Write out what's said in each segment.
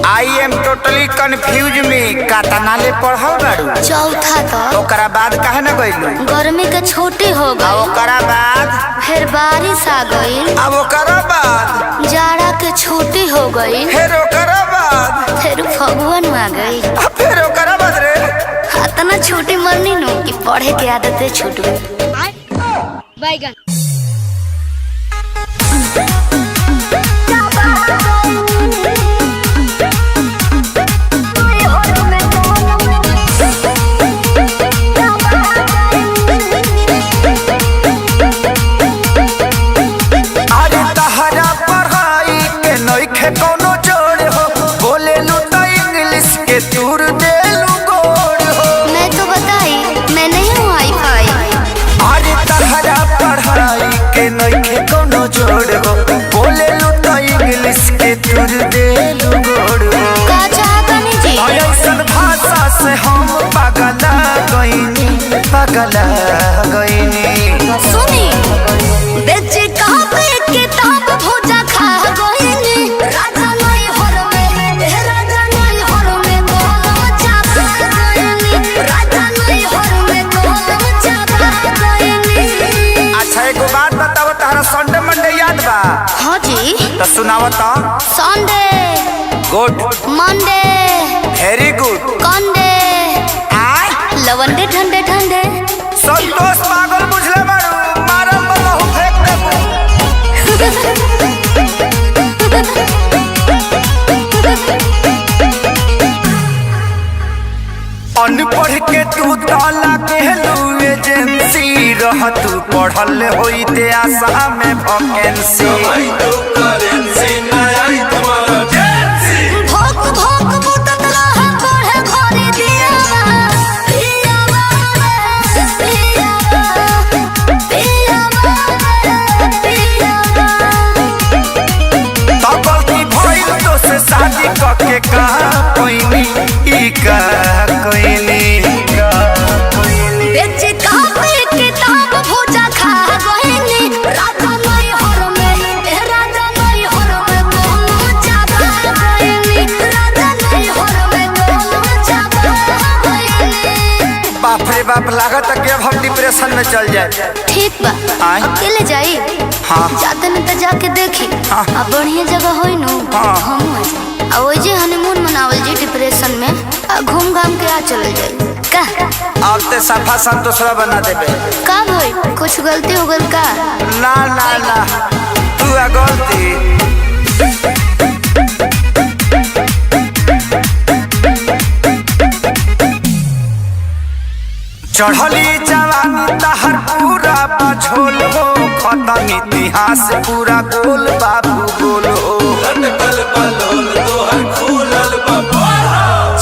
I am totally confuse में कातना ले पढ़ल बाड़ू। चौथा तक। ओकरा बाद काहे न गइलू? गर्मी के छुट्टी हो गई। ओकरा बाद फिर बारिश आ गई। अब ओकरा बाद जाड़ा के छुट्टी हो गई। फिर ओकरा बाद फिर फगुन आ गई। फिर ओकरा बाद रे इतना छुट्टी मरनी नु कि पढ़े के आदत छूट गई। बैगन कोनो जोड़ हो बोले लू तो इंग्लिश के तूर दे लू गोड़ हो। मैं तो बताई मैं नहीं हूँ वाईफाई। अरे तहरा पढ़ाई के नइखे कोनो जोड़ हो बोले लू तो इंग्लिश के तूर दे लू गोड़ हो। का चाहतनी जी ऐसन भाषा से हम पगला गईनी। सुनी बेचे कहाँ पे किताब भोजा खा गईनी। राजा नहीं हर में राजा नहीं हर में गोलम चापा गईनी। राजा नहीं हर में गोलम चापा गईनी। अच्छा एगो बात बताओ, तहरा संडे मंडे याद बा? हाँ जी तो सुनाओ तो। Sunday good, Monday very good, कंडे लवंडे ठंडे ठंडे। संतोष पागल बुझले बारू, मारल बहु फेंक देबू। अनपढ़ के तू ताला कहलू एजेंसी रह तू पढ़ल होई ते आशा में वैकेंसी। भोग भोग बुतत रह पढ़े घरे दियावा। पियावा पियावा पियावा पियावा। तो गलती भइल तो से शादी करके कहा कोइनी ई का कोइनी। बेचे कहाँ पे किताब भोजा खा गईनी। राजा नहीं हर में राजा नहीं हर में गोलम चापा गईनी। राजा नहीं हर में गोलम चापा गईनी। बाप रे बाप, लागत है कि अब हम डिप्रेशन में चल जाए। ठीक बा आय? अकेले जाई? हाँ जाते न तो जाके देखी। हाँ। अब बढ़िया जगह होई नु हाँ। हम आ जाए। अब वही जे हनीमून मनावल जी डिप्रेशन में घूम घाम के आ चल जाए। का अब ते सफा संतोषरा बना देबे। का भाई कुछ गलती हो गल का? ना ना ना तू आ गलती। चढ़ली जवानी तहर पूरा बझोल हो, खत्म इतिहास पूरा गोल बाबू गोल हो।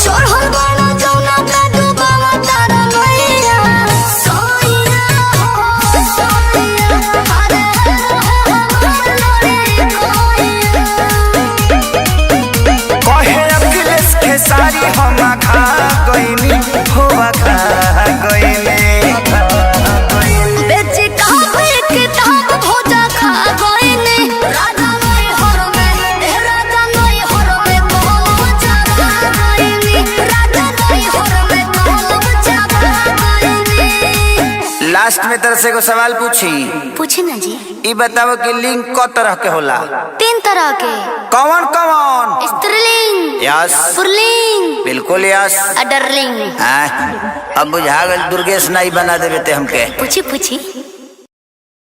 चढ़ल बाड़ा जौना का डूबावा तारा नैया। सोइया हो सोइया अरे लड़े कोइया। कहे अखिलेश खेसारी हम खा गईनी हो खा गईनी। बेचे कहाँ पे किताब भोजा खा गईनी। राजा नहीं हर में राजा नहीं हर में गोलम चापा गईनी। राजा नहीं हर में गोलम चापा गईनी। लास्ट में तरह से को सवाल पूछे ना जी। ई बताओ कि लिंग क तरह के होला? 3 तरह के। कौन कौन? स्त्रीलिंग यस पुल्लिंग बिल्कुल यस। अडरलिंग। अब बुझा गल दुर्गेश नाई बना देवे ते हमके। पूछी